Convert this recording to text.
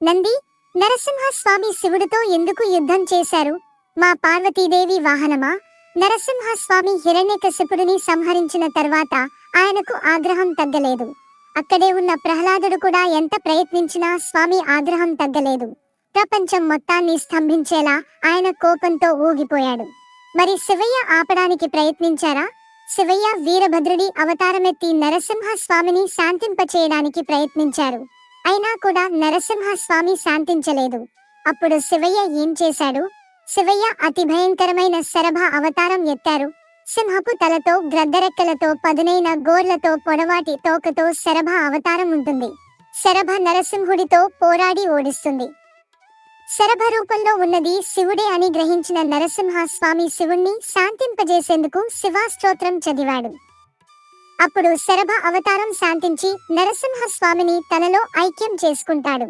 నంది, నరసింహస్వామి శివుడితో ఎందుకు యుద్ధం చేశారు? మా పార్వతీదేవి వాహనమా? నరసింహస్వామి హిరణ్యకశిపుడిని సంహరించిన తర్వాత ఆయనకు ఆగ్రహం తగ్గలేదు. అక్కడే ఉన్న ప్రహ్లాదుడు కూడా ఎంత ప్రయత్నించినా స్వామి ఆగ్రహం తగ్గలేదు. ప్రపంచం మొత్తాన్ని స్తంభించేలా ఆయన కోపంతో ఊగిపోయాడు. మరి శివయ్య ఆపడానికి ప్రయత్నించారా? శివయ్య వీరభద్రుడి అవతారమెత్తి నరసింహస్వామిని శాంతింపచేయడానికి ప్రయత్నించారు. అయినా కూడా నరసింహస్వామి శాంతించలేదు. అప్పుడు శివయ్య ఏం చేశాడు? శివయ్య అతి భయంకరమైన శరభ అవతారం ఎత్తారు. సింహపు తలతో, గ్రద్దరెక్కలతో, పదునైన గోర్లతో, పొడవాటి తోకతో శరభ అవతారం ఉంటుంది. శరభ నరసింహుడితో పోరాడి ఓడిస్తుంది. శరభ రూపంలో ఉన్నది శివుడే అని గ్రహించిన నరసింహస్వామి శివుణ్ణి శాంతింపజేసేందుకు శివాస్తోత్రం చదివాడు. అప్పుడు శరభ అవతారం శాంతించి నరసింహస్వామిని తనలో ఐక్యం చేసుకుంటాడు.